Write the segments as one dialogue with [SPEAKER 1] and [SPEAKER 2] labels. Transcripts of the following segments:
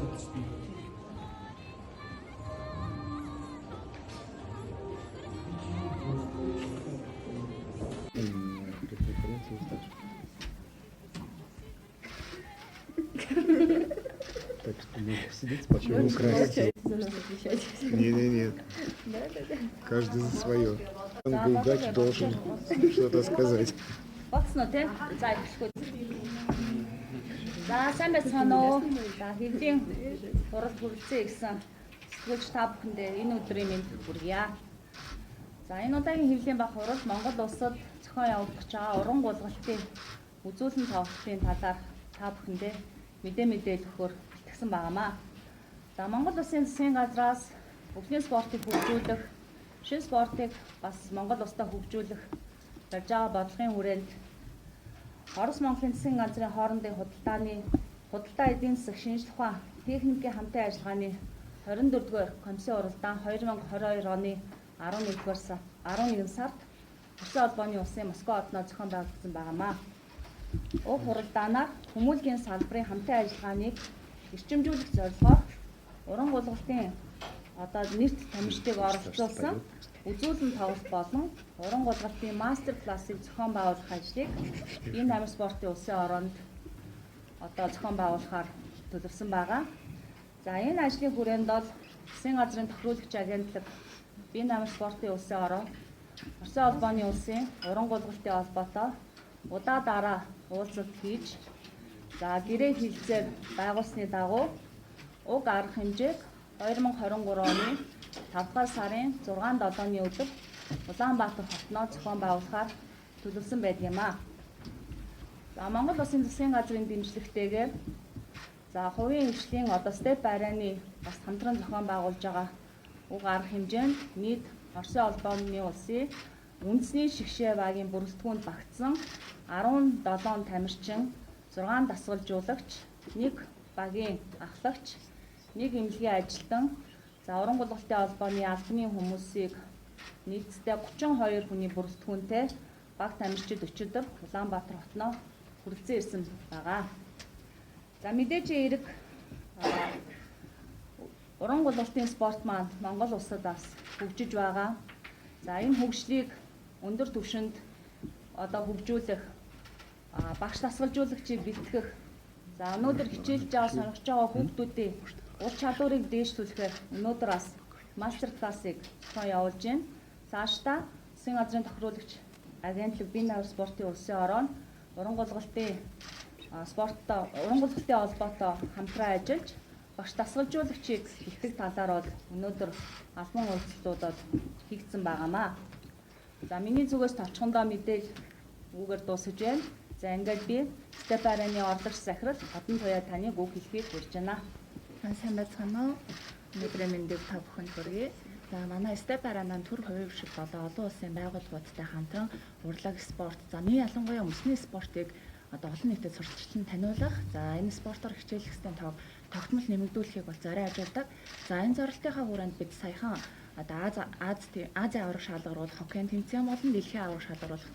[SPEAKER 1] Так что можешь сидеть, почему украсить. Не. Каждый за свое. Гайдач должен что-то сказать.
[SPEAKER 2] За сайн байцгаана уу. За хэвлийн хурал бүрэлдэхүүн гэсэн сэтгүүлч та бүхэндээ энэ өдрийн мэнд хүргье. За энэ удаагийн хэвлийн баг хурал Монгол улсад зохион явагдаж байгаа уран гулгалтын үзүүлэн тоглолтын талаар та бүхэндээ мэдээлэл өгөхөөр бэлтгэсэн байнамаа. За Монгол улсын засгийн газраас өвлийн спортыг хөгжүүлэх, шин спортыг бас Монгол улсад хөгжүүлэх барьж байгаа бодлогын хүрээнд Орос Монголын засгийн газрын хоорондын худалдаа эдийн засаг шинжилх ухаан техникийн хамтын ажиллагааны 24-р комиссийн уралдаан 2022 оны 11 сард Улсын холбооны улсын Москва хотноо зохион байгуулсан байнамаа. Уг хуралдаанаар хүмүүнлэгийн салбарын хамтын ажиллагааныг эрчимжүүлэх зорилгоор уран гулгалтын нэрт тамирчдыг оролцуулсан үзүүлэн тоглолт болон уран гулгалтын мастер классыг зохион байгуулах ажлыг энэ намир спортын улсын ороонд зохион байгуулахаар төлөвлөсөн байгаа. За энэ ажлын хүрээнд бол засгийн газрын тохируулагч агентлаг бие намир спортын улсын ороо, Оросын холбооны улсын уран гулгалтын холбоотой удаа дараа уулзалт хийж, за гэрээ хэлэлцээр байгуулсны дагуу уг арга хэмжээг 2023 оны 5 дугаар сарын 6-7-ны өдөр Улаанбаатар хотноо зохион байгуулахаар төлөвлөсөн байдаг юм аа. За Монгол Улсын засгийн газрын дэмжлэгтэйгээр за хувийн хөгжлийн степ барайны бас хамтран зохион байгуулж байгаа уг арга хэмжээнд нийт Оросын холбооны улсын үндэсний шигшээ багийн бүрэлдэхүүнд багтсан 17 тамирчин, 6 дасгалжуулагч, 1 багийн ахлагч, 1 эмнэлгийн ажилтан, за уран гулгалтын холбооны албаны хүмүүсийг нийтдээ 32 хүний бүрэлдэхүүнтэй баг тамирчид өчигдөр Улаанбаатар хотноо хүрэлцэн ирсэн байгаа. За мэдээж эерэг уран гулгалтын спорт маань Монгол улсад бас хөгжиж байгаа. За энэ хөгжлийг өндөр түвшинд хөгжүүлэх, багш дасгалжуулагчийг бэлтгэх, за өнөөдөр хичээлж байгаа сонирхож байгаа хүүхдүүдийн ур чадварыг дээшлүүлэхээр өнөөдөр бас мастер классыг зохион явуулж байна. Цаашдаа засгийн газрын тохируулагч агентлаг бие намир спортын улсын ороо нь уран гулгалтын холбоотой хамтран ажиллаж багш дасгалжуулагчийг бэлтгэх талаар бол өнөөдөр албан уулзалтуудад хийгдсэн байнамаа. За миний зүгээс товчхондоо мэдээлэл үгээр дуусгаж байна. За ингээд би степ барайны орлогч захирал Одон туяа таныг үг хэлхийг хүрж байна.
[SPEAKER 3] Сайн байцгаана уу. Өнөөдрийн мэндийг та бүхэнд хүргэе. За манай степ барайнаа төр хувийн хвшил болон олон улсын байгууллагуудтай хамтран урлаг спорт, за нэг ялангуяа өмсний спортыг олон нийтэд сурталчлан таниулах, за энэ спортоор хичээлэх хэвээр тогтмол нэмэгдүүлэхийг бол зорио ажилладаг. За энэ зорилтынхаа хүрээнд бид саяхан Азийн аварга шалгаруулах хоккейн тэмцээн болон дэлхийн аварга шалгаруулах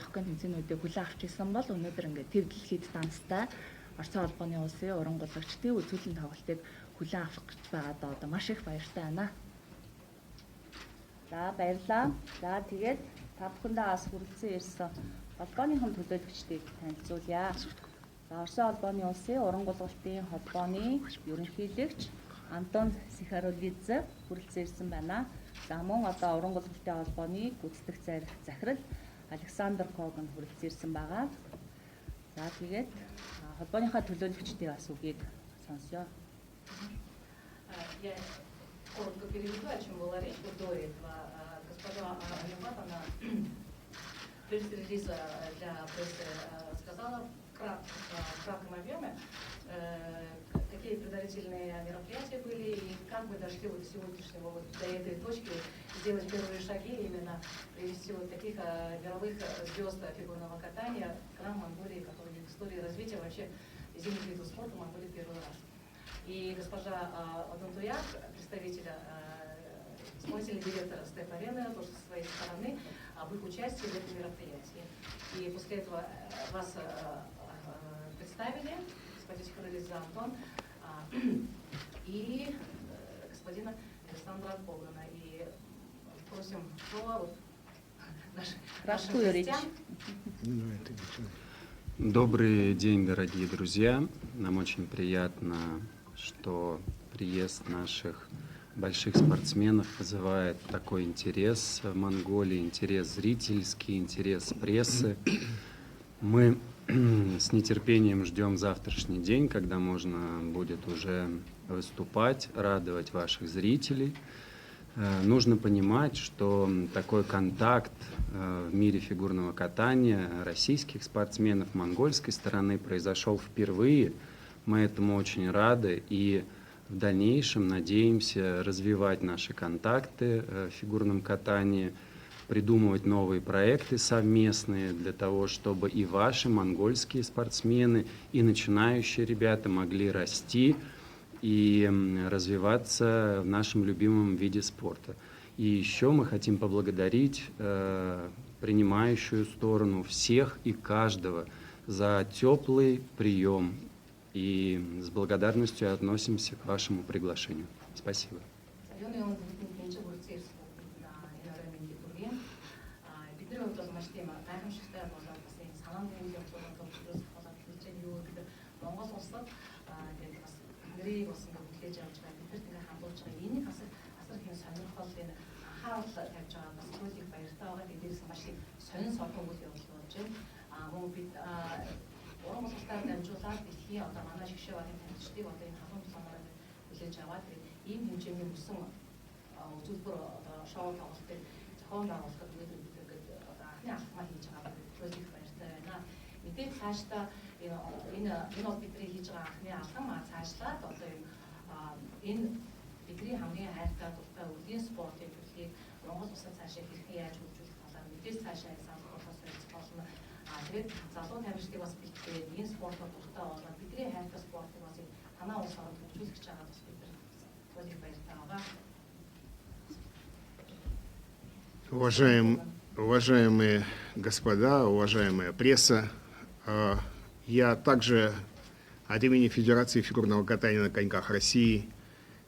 [SPEAKER 3] хоккейн тэмцээнүүдийг хүлээн авч ирсэн бол өнөөдөр ингээд төв дэлхийд данстай Оросын холбооны улсын уран гулгалтын үзүүлэн тоглолтыг хүлээн авах гэж байгаад маш их баяртай байна.
[SPEAKER 2] За баярлалаа. За тэгээд та бүхэндээ бас хүрэлцэн ирсэн холбооныхон төлөөлөгчдийг танилцуулъя. За Оросын холбооны улсын уран гулгалтын холбооны ерөнхийлөгч Антон Сихарулидзе хүрэлцэн ирсэн байна. За мөн уран гулгалтын холбооны гүйцэтгэх захирал Александр Коган хүрэлцэн ирсэн байгаа. За тэгээд холбооныхаа төлөөлөгчдийн бас үгийг сонсъё.
[SPEAKER 4] Я коротко переведу, о чем была речь до этого. Госпожа Алиматовна пресс-релиза для прессы сказала в кратком объеме, какие предварительные мероприятия были и как вы дошли до сегодняшнего, до этой точки, сделать первые шаги, именно привести таких мировых звезд фигурного катания к нам, Монголии, которые в истории развития вообще зимних видов спорта Монголии первый раз. И госпожа Одон туяа, представитель, исполнительный директор Степ-арены, тоже со своей стороны, об их участии в этом мероприятии. И после этого вас представили, Федис Антон и господина Александра Когана. И просим слово нашим гостям.
[SPEAKER 5] Добрый день, дорогие друзья. Нам очень приятно, что приезд наших больших спортсменов вызывает такой интерес в Монголии, интерес зрительский, интерес прессы. Мы с нетерпением ждем завтрашний день, когда можно будет уже выступать, радовать ваших зрителей. Нужно понимать, что такой контакт в мире фигурного катания российских спортсменов, монгольской стороны произошел впервые. Мы этому очень рады и в дальнейшем надеемся развивать наши контакты в фигурном катании, придумывать новые проекты совместные для того, чтобы и ваши монгольские спортсмены, и начинающие ребята могли расти и развиваться в нашем любимом виде спорта. И еще мы хотим поблагодарить принимающую сторону всех и каждого за теплый прием. И с благодарностью относимся к вашему приглашению. Спасибо.
[SPEAKER 4] Уран боловсролтой дамжуулаад дэлхийн одоо манай шгшээ багийн танилцчдыг одоо энэ халуун тусламаар хүлээж аваад ийм хэмжээний өссөн үзүүлбэр одоо шоу тоглолтыг зохион байгуулахад өнөөдөр бид ингээд одоо анхны алхмаа хийж байгаа гэж их баяртай байна. Мэдээж цаашдаа энэ бол бидний хийж байгаа анхны алхам цаашлаад одоо энэ бидний хамгийн хайртай дуртай үеийн спортын төлөвийг Монгол улсад цаашаа хэрхэн яаж хөгжүүлэх талаар мэдээж цаашаа саналхаас болно. Тэгээд залуу тамирчдыг бас битгээд энэ спортод дуртай болоод бидний хайртай спортыг бас танаа улс орнд хөгжүүлэх гэж байгаа бас бид нар их баяртай байгаа.
[SPEAKER 1] Уважаемые господа, уважаемая пресса, я также от имени Федерации фигурного катания на коньках России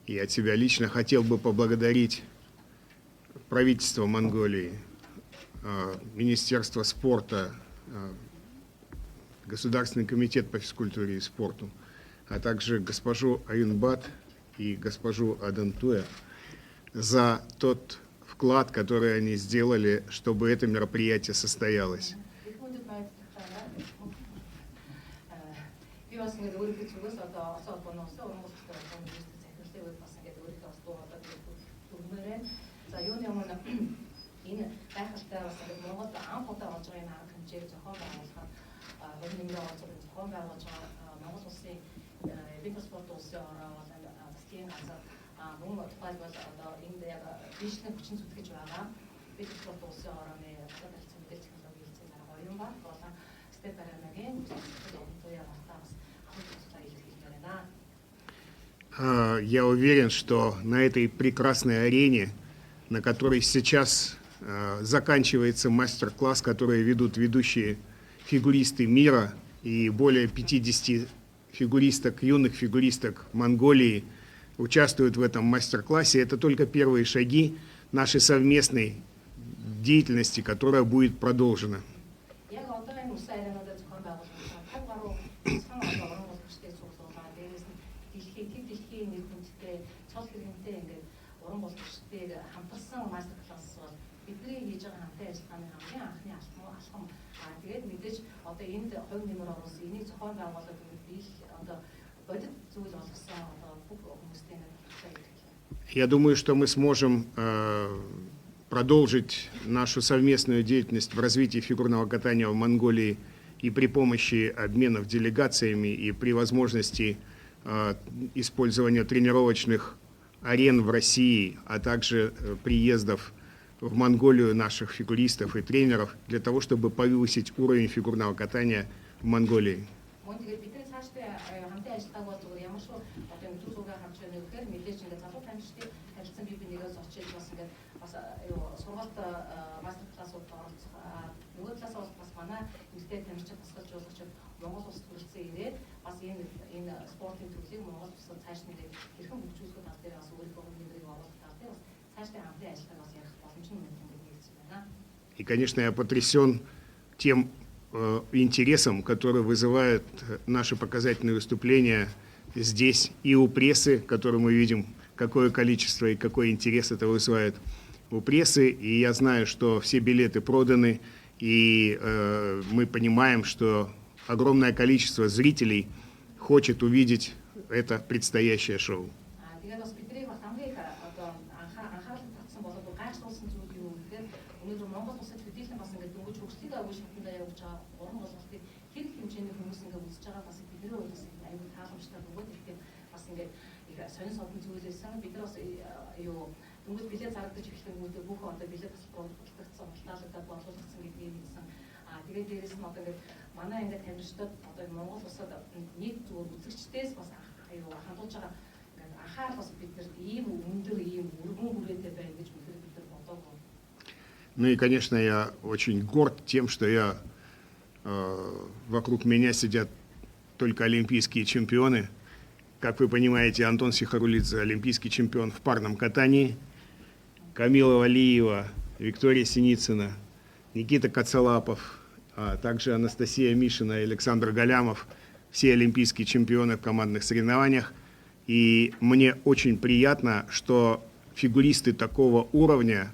[SPEAKER 1] и от себя лично хотел бы поблагодарить правительство Монголии, Министерство спорта, Государственный комитет по физкультуре и спорту, а также госпожу Аюнбат и госпожу Адантуя за тот вклад, который они сделали, чтобы это мероприятие состоялось.
[SPEAKER 4] Энэ гайхалтай бас Монголд анх удаа болж байгаа энэ арга хэмжээг зохион байгуулахад нэмрээ олзорын зохион байгуулж байгаа Монгол улсын Олимпик спорт улсын ороо засгийн газар мөн тухайлбал одоо энд яг дижитал хүчин зүтгэж байгаа Олимпик спорт улсын орооны гадаад мэдээлэл технологийн хэлцээ дараа оюун баг болон Степ Барамагийн Онтуя бас хамт тусгай илэрхийлмээр байна.
[SPEAKER 1] Я уверен, что на этой прекрасной арене, на которой сейчас заканчивается мастер-класс, который ведут ведущие фигуристы мира и более 50 фигуристок, юных фигуристок Монголии участвуют в этом мастер-классе. Это только первые шаги нашей совместной деятельности, которая будет продолжена. Я думаю, что мы сможем продолжить нашу совместную деятельность в развитии фигурного катания в Монголии и при помощи обменов делегациями, и при возможности использования тренировочных арен в России, а также приездов в Монголию наших фигуристов и тренеров для того, чтобы повысить уровень фигурного катания в Монголии.
[SPEAKER 4] бас энэ спортын төрлийг Монгол улсад цааш нэг хэрхэн хөгжүүлэх тал дээр бас өөрийнхөө нэмрийг оруулах тал дээр бас цаашдын хамтын ажиллагааг бас ярих боломж нь нэгдсэн байна.
[SPEAKER 1] И, конечно, я потрясен тем интересом, который вызывает наши показательные выступления здесь и у прессы, которую мы видим, какое количество и какой интерес это вызывает у прессы. И я знаю, что все билеты проданы, и мы понимаем, что огромное количество зрителей хочет увидеть это предстоящее шоу.
[SPEAKER 4] Тэгээд бас бидний бас хамгийн одоо анхаарал татсан болоод гайхуулсан зүйл юу гэхээр өнөөдөр Монгол улсад төдийлөн бас ингээд дөнгөж хөгжлийн агуу шатндаа явж байгаа уран боловсролыг хэд хэмжээний хүмүүс ингээд үзэж байгаа бас бидний өөрөөс аюул тааламжтай бөгөөд ихтэй бас ингээд их сонин содон зүйлээсэн бид нар бас юу дөнгөж билет зарагдаж эхлэнгүүтээ бүх одоо билет бас бодлогдсон хурдаалагдаад бодлогдсон гэдгийг хэлсэн. Тэгээд дээрэс нь одоо ингээд манай ингээд тамирчдад одоо Монгол улсад нийт зүгээр үзэгчдээс бас аюу хандуулж байгаа ингээд анхаарал бас бид нар ийм өндөр ийм өргөн хүрээтэй байна гэж бид нар бодоогүй.
[SPEAKER 1] Ну и, конечно, я очень горд тем, что вокруг меня сидят только олимпийские чемпионы. Как вы понимаете, Антон Сихарулидзе олимпийский чемпион в парном катании, Камила Валиева, Виктория Синицына, Никита Коцелапов, а также Анастасия Мишина и Александр Галямов, все олимпийские чемпионы в командных соревнованиях. И мне очень приятно, что фигуристы такого уровня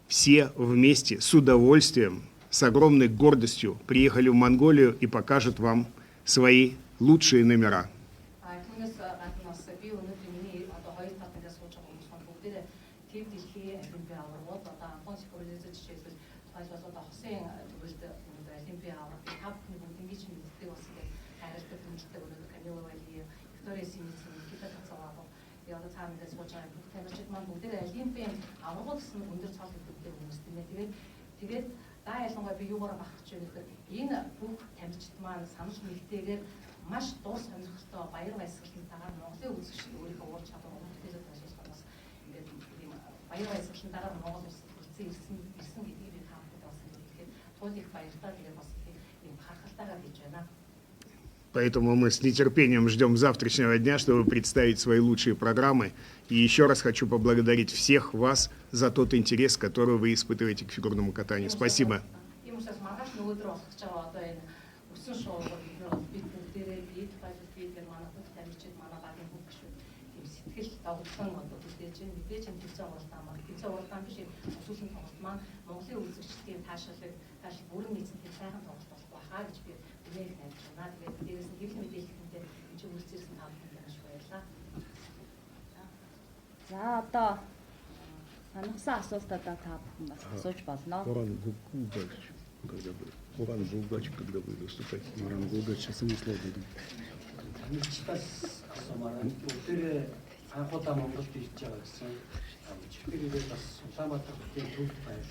[SPEAKER 1] все вместе с удовольствием, с огромной гордостью приехали в Монголию и покажут вам свои лучшие номера.
[SPEAKER 4] Түүнээс гаднаас би өнөөдөр миний одоо хоёр татнаас сууж байгаа хүмүүс маань бүгдээ тэв дэлхийн олимпиа аврагууд одоо Антон Сихарулидзе жишээлбэл тойлол одоо хосын төгөлд олимпиа авраг тав хүн бүгдийн чинь мэддэг бас ингээд хайртай дүнжтэй өнөөдөр Камила Валиева, Виктория Синицына, Никита Коцелапов одоо цаанаас сууж байгаа бүх тамирчид маань бүгдээ олимпийн аврагууд гэсэн өндөр цол өгдөг хүмүүс тийм ээ. Тэгээд даа ялангуяа би юугаар бахарч байна гэхээр энэ бүх тамирчид маань санал нэгтэйгээр маш дур сонирхолтой баяр баясгалантайгаар Монголын үзэгчид өөрийнхөө ур чадвар өнөртөөд ажиллах бас ингээд ийм баяр баясгалантайгаар Монгол улсад ирсэн гэдгийг би таамагт бас хэлэхэд тул их баяртай тэгээд бас ийм харахалтайгаар хийж байна.
[SPEAKER 1] Поэтому мы с нетерпением ждем завтрашнего дня, чтобы представить свои лучшие программы. И еще раз хочу поблагодарить всех вас за тот интерес, который вы испытываете к фигурному катанию. Спасибо.
[SPEAKER 2] За одоо санагсан асуултуудаа та бүхэн бас асууж болно.
[SPEAKER 1] Уран Булгач, когда вы выступаете.
[SPEAKER 5] Уран Булгач, самое сложное.
[SPEAKER 6] Бүгдээ анхудаа Монголд ирж байгаа гэсэн чигтэрээр бас Улаанбаатар хотын төв байр.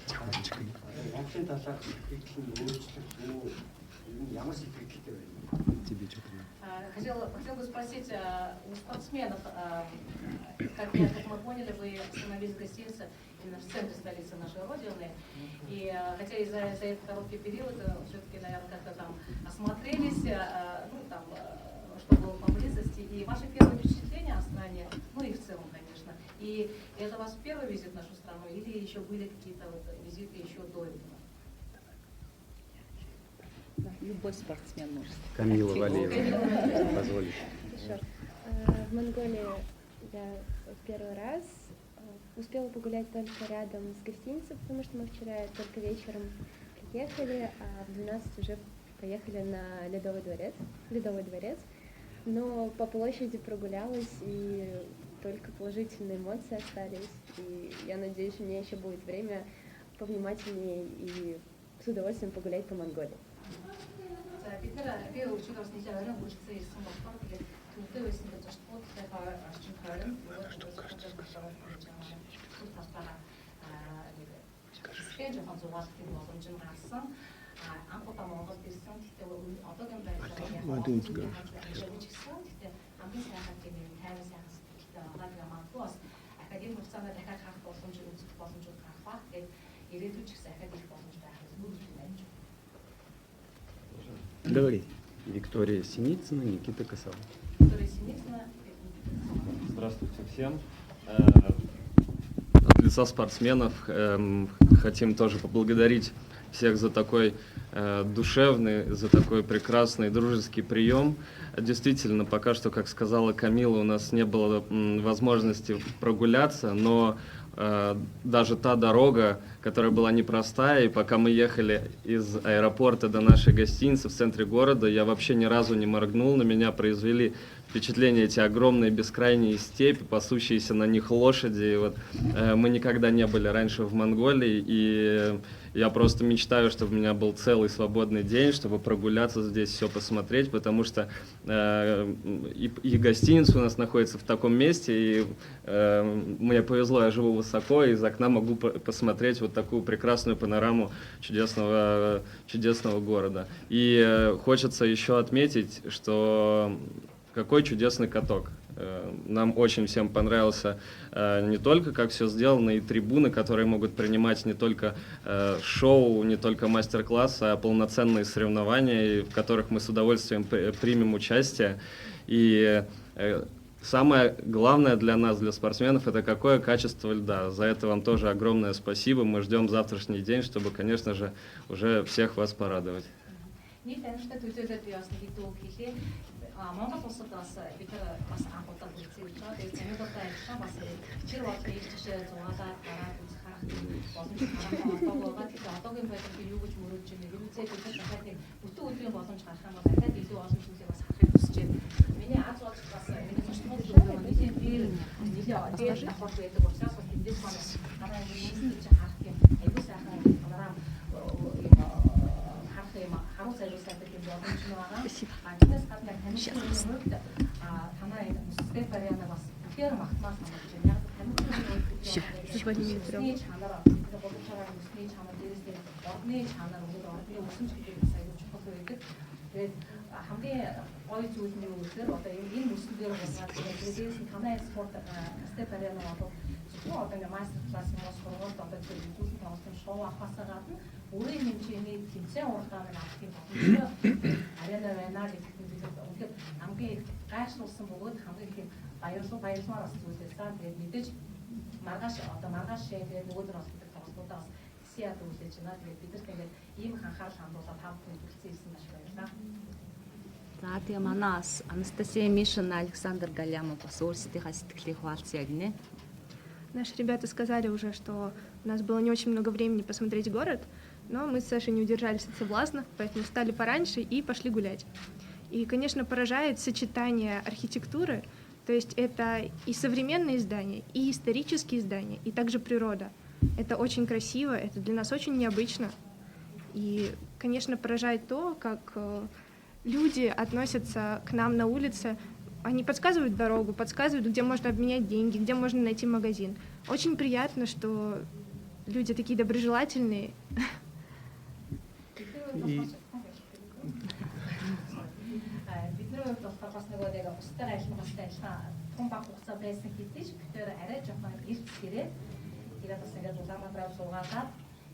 [SPEAKER 6] Монголын талаар сэтгэл нь өөрчлөх үү? Ямар сэтгэлтэй байна?
[SPEAKER 5] Тебе что-то.
[SPEAKER 4] Хотел бы спросить у спортсменов, как мы поняли, вы остановились в гостинице именно в центре столицы нашей Родины. И хотя и за этот короткий период все-таки, наверное, как-то там осмотрелись, ну, там, что было поблизости. И ваши первые впечатления о стране, ну и в целом, конечно. И это ваш первый визит в нашу страну или еще были какие-то вот визиты еще до этого?
[SPEAKER 2] Любой спортсмен может.
[SPEAKER 5] Камила Валиева, позволите.
[SPEAKER 7] Хорошо. В Монголии я первый раз успела погулять только рядом с гостиницей, потому что мы вчера только вечером приехали, а в 12 уже поехали на Ледовый дворец. Но по площади прогулялась, и только положительные эмоции остались. И я надеюсь, у меня еще будет время повнимательнее и с удовольствием погулять по Монголии.
[SPEAKER 4] Бид нэр би өчигдөрс нэг оройн хүрэлцэн ирсэн болохоор тэгээд түүнтэй байсан гэж бод сайхан орчин тойрон нэг жоохон зугаалтын боломж нь гарсан. Анхудаа Монголд ирсэн. Гэхдээ одоогийн байдлаар гэхдээ хамгийн сайхан тийм тайван сайхан сэтгэлтэй байгаа гэх магадгүй бас академик хугацаанд дахиад харах боломж үзэх боломжууд гарах ба. Тэгээд ирээдүйд ч гэсэн дахиад их боломж байх гэж найдаж байна.
[SPEAKER 1] Говори.
[SPEAKER 5] Виктория Синицына, Никита Косолап.
[SPEAKER 4] Виктория Синицына.
[SPEAKER 8] Здравствуйте всем. От лица спортсменов хотим тоже поблагодарить всех за такой душевный, за такой прекрасный дружеский прием. Действительно, пока что, как сказала Камила, у нас не было возможности прогуляться, но даже та дорога, которая была непростая, и пока мы ехали из аэропорта до нашей гостиницы в центре города, я вообще ни разу не моргнул, на меня произвели впечатление эти огромные бескрайние степи, пасущиеся на них лошади. И вот, мы никогда не были раньше в Монголии, и я просто мечтаю, чтобы у меня был целый свободный день, чтобы прогуляться здесь, все посмотреть, потому что и гостиница у нас находится в таком месте, и мне повезло, я живу высоко, и из окна могу посмотреть вот такую прекрасную панораму чудесного города. И хочется еще отметить, что какой чудесный каток. Нам очень всем понравился не только как все сделано, и трибуны, которые могут принимать не только шоу, не только мастер-классы, а полноценные соревнования, в которых мы с удовольствием примем участие. И самое главное для нас, для спортсменов, это какое качество льда. За это вам тоже огромное спасибо. Мы ждем завтрашний день, чтобы, конечно же, уже всех вас порадовать.
[SPEAKER 4] Монгол улсад бас бид нар бас анх удаа хүрсэн гэж байна. Тэгээд Америкт ажилласан бас хичээл болон их жишээ зугаалаад гараад үзэх харах боломж гараад байгаа. Одоогийн байдлыг юу гэж мөрөөдж байна? Хэрвээ бид нар дахиад нэг бүтэн өдрийн боломж гарах юм бол дахиад илүү олон зүйлийг бас харахыг хүсэж байна. Миний аз бодол бас миний зочнууд зөвхөн нэгэн дээр нэлээд давхар байдаг учраас бас тэндээс маань гараа юм гэж харах юм. Аюу сайхан панорам харах юм. Харуу сайжруулах гэдэг юм боломж байгаа. Тэрнээс гадна танилцуулгын хувьд танай Стеф Ариана бас тэгэхээр магтмаас санагдаж байна. Яг танилцуулгын чанар боловсролын өсний чанар дээрээс нь орны чанар өгөөд орны өсөмж гэдэг бас аюул чухал байдаг. Тэгээд хамгийн гоё зүйл нь юу гэхээр одоо энэ өсөн дээр болоод дээрээс нь танай спорт Стеф Ариана болоод зөвхөн одоо ингээ мастер класс мос сургуульд одоо зүйлийн тоглолтын шоу авахаас гадна өөрийн хэмжээний тэмцээн уралдааныг авах юм боломжтой Ариана байна гэдэг үнэхээр хамгийн гайхшруулсан бөгөөд хамгийн их баярлмаар бас зүйлээсаа тэгээд мэдээж маргааш тэгээд нөгөөдөр бас гэдэг тоглолтуудаа бас хисээд үзэж байна. Тэгээд бид нар тэгээд ийм анхаарал хандуулаад тав хүн хүрсэн ирсэн маш баярлалаа.
[SPEAKER 2] За тэгээ манаас Анастасия Мишина, Александр Галямов бас өөрсдийнхээ сэтгэлийг хуваалцъя гинэ.
[SPEAKER 7] Наши ребята сказали уже, что у нас было не очень много времени посмотреть город, но мы с Сашей не удержались от соблазна, поэтому встали пораньше и пошли гулять. И, конечно, поражает сочетание архитектуры, то есть это и современные здания, и исторические здания, и также природа. Это очень красиво, это для нас очень необычно. И, конечно, поражает то, как люди относятся к нам на улице. Они подсказывают дорогу, подсказывают, где можно обменять деньги, где можно найти магазин. Очень приятно, что люди такие доброжелательные.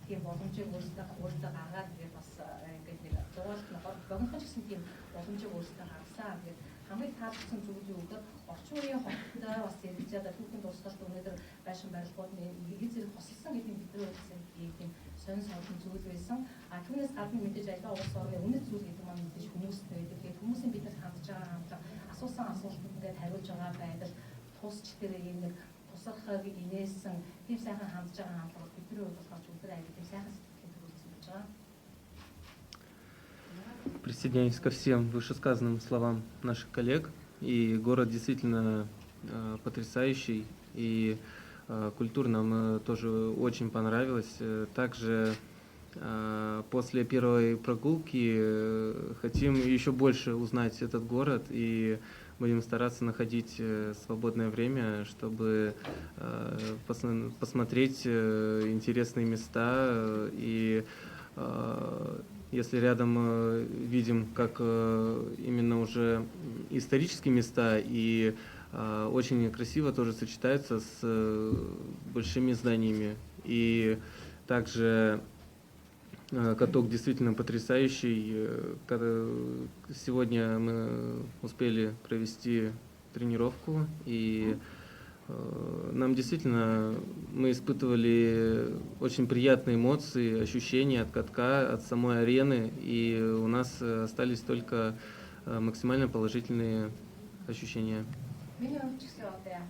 [SPEAKER 4] Тийм боломжийг өөртөө гаргаад тэгээд бас ингээд нэг зугаалт богинохон ч гэсэн тийм боломжийг өөртөө гаргасан. Тэгээд хамгийн таалагдсан зүйл юу гэхээр орчин үеийн хоттой бас ярилцаад түүхэн тусгалт өнөөдөр байшин барилгууд нэг зэрэг хосолсон гэдэг нь бидний үзсэн тийм сонин сонин зүйл байсан. Түүнээс гадна мэдээж аливаа улс орны үнэт зүйл гэдэг маань мэдээж хүмүүстэй байдаг. Тэгээд хүмүүсийн биднээс хандж байгаа хандлага асуусан асуултанд ингээд хариулж байгаа байдал тусч тэр юм нэг тусахыг инээсэн тийм сайхан хандж байгаа хандлага бидний хувьд болохоор үнэхээр аягүй тийм сайхан сэтгэл төрүүлсэн гэж байгаа.
[SPEAKER 9] Присоединяюсь ко всем вышесказанным словам наших коллег. И город действительно потрясающий, и культура нам тоже очень понравилась. Также после первой прогулки хотим еще больше узнать этот город, и будем стараться находить свободное время, чтобы посмотреть интересные места. И если рядом видим, как именно уже исторические места, и очень красиво тоже сочетаются с большими зданиями. И также Каток действительно потрясающий. Сегодня мы успели провести тренировку, и нам действительно, мы испытывали очень приятные эмоции, ощущения от катка, от самой арены, и у нас остались только максимально положительные ощущения.
[SPEAKER 4] Миний хувьд ч гэсэн одоо яг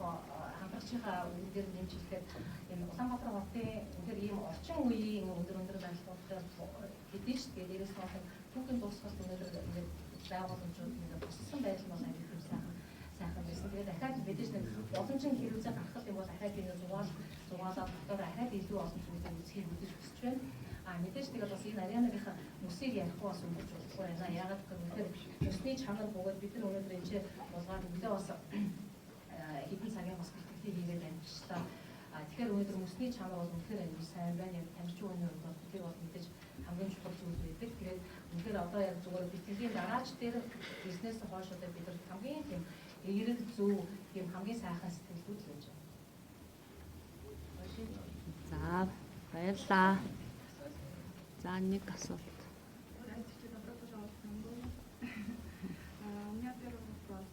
[SPEAKER 4] хамрагчийнхаа үгээр нэмжлэхэд энэ Улаанбаатар хотын үнээр ийм орчин үеийн өндөр зарлалуудаар хэдий ч тэгээд дээрээс нь түүхийн дуусгаас өнөөдөр ингээд байгууламжууд ингээд боссон байдал бол аюул их сайхан байсан. Тэгээд дахиад мэдээж нэг боломжийн хэрэгцээ гаргах юм бол дахиад энэ зугаалаад дотор дахиад илүү олон зүйлийг үзхийг хүсэж байна. Мэдээж тэгээд бас энэ аренагийн нүсийг ярих бас өндөр чухал байна. Ягаад гэвэл нүсний чанар бөгөөд бид нар өнөөдөр энэ болгоод өглөө бас хэдэн цагийн бас бэлтгэл хийгээд амжилттай. Тэгэхээр өнөөдөр нүсний чанар бол үнэхээр аюул сайн байна. Яг тамирчин хүний хувьд бол бол мэдээж хамгийн чухал зүйл байдаг. Тэгээд үнэхээр одоо яг зүгээр бэлтгэлийн дараач дээр бизнес хойш одоо бид нар хамгийн тийм эрэг зөв тийм хамгийн сайхан сэтгэлүүд л байж байна.
[SPEAKER 2] За баярлалаа. За нэг асуулт.
[SPEAKER 10] Здравствуйте, добро пожаловать в Монголию. У меня первый вопрос.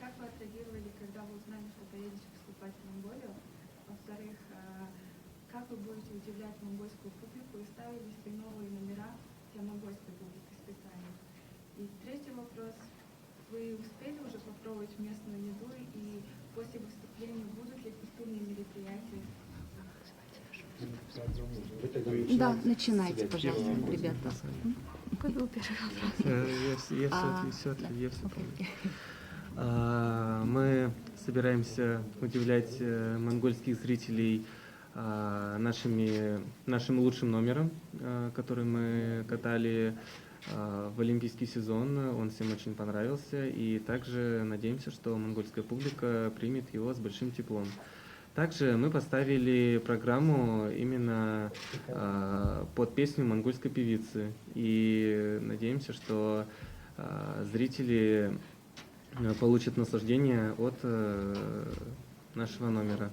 [SPEAKER 10] Как вы отреагировали, когда вы узнали, что поедете выступать в Монголию? Во-вторых, как вы будете удивлять монгольскую публику и ставили ли новые номера для монгольской публики специально? И третий вопрос. Вы успели уже попробовать местную еду, и после выступления будут ли культурные мероприятия?
[SPEAKER 2] Да, начинайте, пожалуйста, ребята.
[SPEAKER 10] Какой был первый вопрос?
[SPEAKER 9] Я все помню. Мы собираемся удивлять монгольских зрителей нашим лучшим номером, который мы катали в олимпийский сезон. Он всем очень понравился, и также надеемся, что монгольская публика примет его с большим теплом. Также мы поставили программу именно под песню монгольской певицы, и надеемся, что зрители получат наслаждение от нашего номера.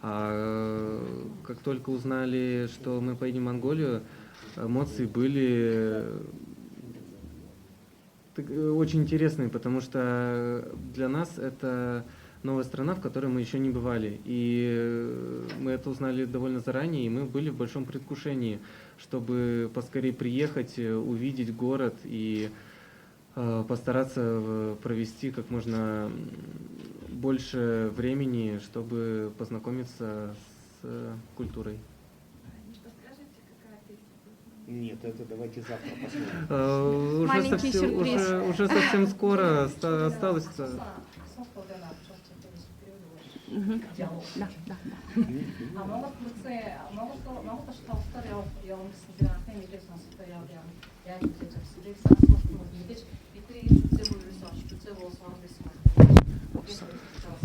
[SPEAKER 9] Как только узнали, что мы поедем в Монголию, эмоции были очень интересные, потому что для нас это новая страна, в которой мы еще не бывали. И мы это узнали довольно заранее, и мы были в большом предвкушении, чтобы поскорее приехать, увидеть город и постараться провести как можно больше времени, чтобы познакомиться с культурой.
[SPEAKER 10] Подскажите, какая песня будет?
[SPEAKER 1] Нет, это давайте завтра посмотрим.
[SPEAKER 2] Маленький сюрприз.
[SPEAKER 9] Уже совсем скоро осталось.
[SPEAKER 2] Да.
[SPEAKER 4] Монгол хүрсэн Монгол толгоор явна гэсэн зэрэг анхны мэдээг сонсохдоо яаж үзэж авсан асуулт мэдээж бидний үзээгүй юусэн очиж үзээгүй уусгаар байсан байна.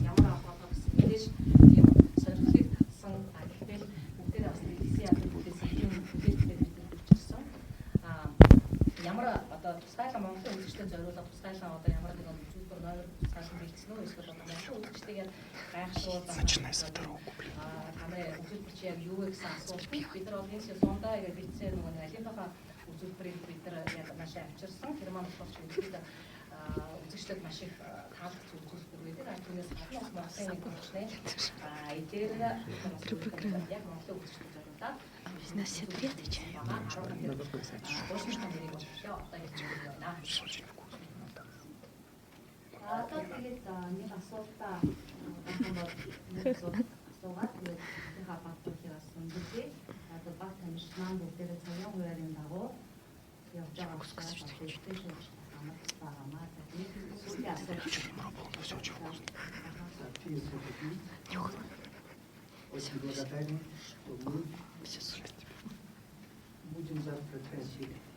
[SPEAKER 4] Ямар авах гэсэн мэдээж юм сонирхлыг татсан гэхдээ бүгдээ бас нэгсэн яд бүтээсэн бүтээсэн ямар одоо тусгайлаа Монголын үзэгчдэд зориулаад тусгайлаа одоо ямар нэгэн зүйлбэр номер тусгайлан бэлдсэн үү эсвэл одоо Монголын үзэгчдэд гайхшруулаад
[SPEAKER 1] Начинай со второго куплета.
[SPEAKER 4] Камера үзүүлбэрч яг юу вэ гэсэн асуулт бид нар энэ сезондоо яг бэлдсэн нөгөө алимпийнхаа үзүүлбэрийг бид нар яг маш авчирсан герман боловч бид үзэгчдэд маш их таалагдсан үзүүлбэр байдаг. Түүнээс гадна Монголын нэг хүчтэй идеэр яг Монголын үзэгчдэд зориулаад
[SPEAKER 2] На все две отвечаем.
[SPEAKER 1] Очень вкусно.
[SPEAKER 2] Одоо тэгээд нэг асуултаа нэг асуугаад тэгээд хаа батлуулах асуусан дээ. Одоо баг таньсан бүгдээ цагаан хуваарийн дагуу явж байгаа учраас тэгээд хамаатайгаа
[SPEAKER 1] Все очень вкусно.
[SPEAKER 6] Очень благодарен, что мы будем завтра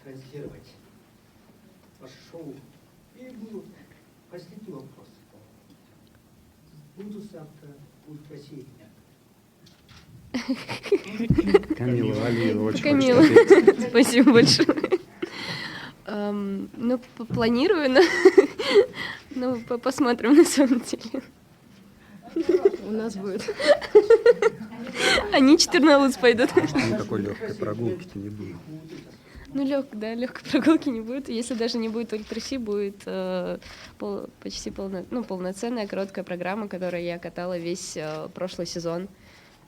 [SPEAKER 6] транслировать ваше шоу. И будут последний вопрос. Буду завтра в России.
[SPEAKER 5] Камила Валиева очень
[SPEAKER 7] Камила, спасибо большое. Ну, планирую, но посмотрим на самом деле.
[SPEAKER 10] У нас будет.
[SPEAKER 7] Они 14 пойдут.
[SPEAKER 5] Никакой легкой прогулки-то не будет.
[SPEAKER 7] Ну, легкой прогулки не будет. Если даже не будет ультраси, будет почти полноценная короткая программа, которую я катала весь прошлый сезон.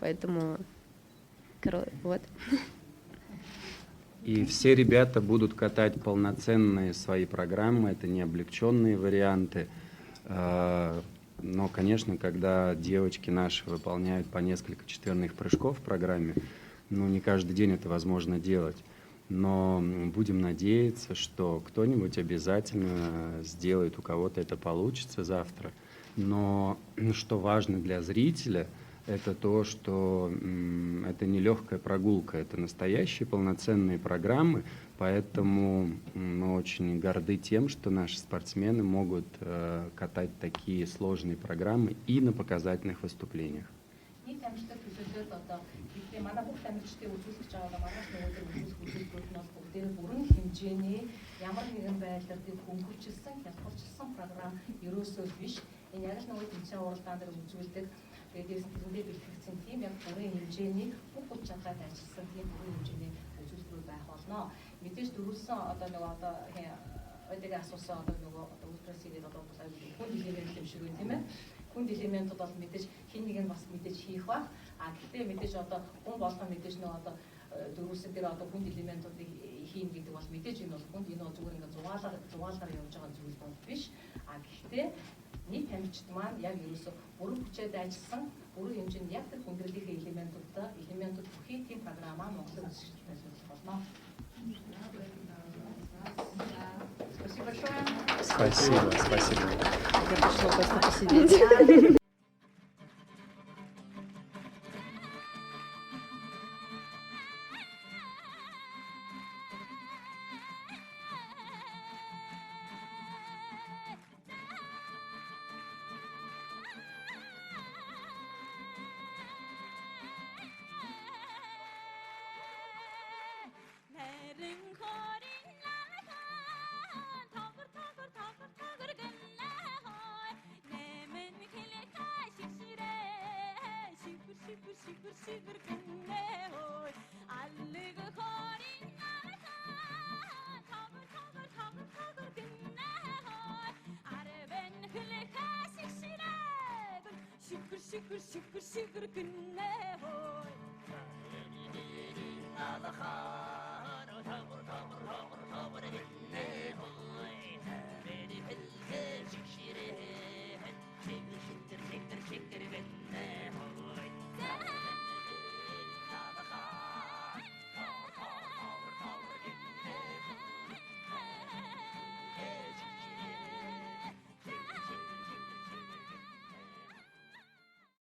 [SPEAKER 7] Поэтому вот.
[SPEAKER 5] И все ребята будут катать полноценные свои программы, это не облегченные варианты. Но, конечно, когда девочки наши выполняют по несколько четверных прыжков в программе, не каждый день это возможно делать. Но будем надеяться, что кто-нибудь обязательно сделает, у кого-то это получится завтра. Но что важно для зрителя, это то, что это не легкая прогулка, это настоящие полноценные программы, поэтому мы очень горды тем, что наши спортсмены могут катать такие сложные программы и на показательных выступлениях.
[SPEAKER 4] Нийт амжилттай төлөвлөлт одоо гэхдээ манай бүх амжилттай үзүүлж байгаа манайх нөгөөдөр үзүүлэлтнээс бүгдээр бүрэн хэмжээний ямар нэгэн байдлаар тийм хөнгөвчлсөн, хялбарчилсан програм ерөөсөө биш. Энэ яг л нөгөө тэмцээн уралдаан дээр үзүүлдэг. Тэгээд дээрс тэрэндээ бэлтгэгдсэн тийм яг бүрэн хэмжээний бүх хүч чадлаар ажилласан тийм бүрэн хэмжээний үзүүлэлтүүд байх болно. Мэдээж дөрвөлсөн одоо нөгөө одоо ойдгийн асуусан одоо нөгөө одоо ультрасигээд одоо хүн элемент юм шиг байна тийм ээ. Хүн элементүүд бол мэдээж хин нэг нь бас мэдээж хийх баг. Гэхдээ мэдээж одоо хүн болгон мэдээж нөгөө одоо дөрвөлсөн дээр одоо хүн элементүүдийг хийн гэдэг бол мэдээж энэ бол хүн энэ зүгээр ингээд зугаалгаар явж байгаа зүйл бол биш. Гэхдээ нийт тамирчид маань яг ерөөсө бүрэн хүчээр ажилласан бүрэн хэмжээнд яг тэр хүндрэлийнхээ элементүүд бүхий тийм программаа Монголд үзүүлж болно.
[SPEAKER 5] Спасибо.
[SPEAKER 3] Я пришла просто посидеть.
[SPEAKER 11] Şükür günne hoy.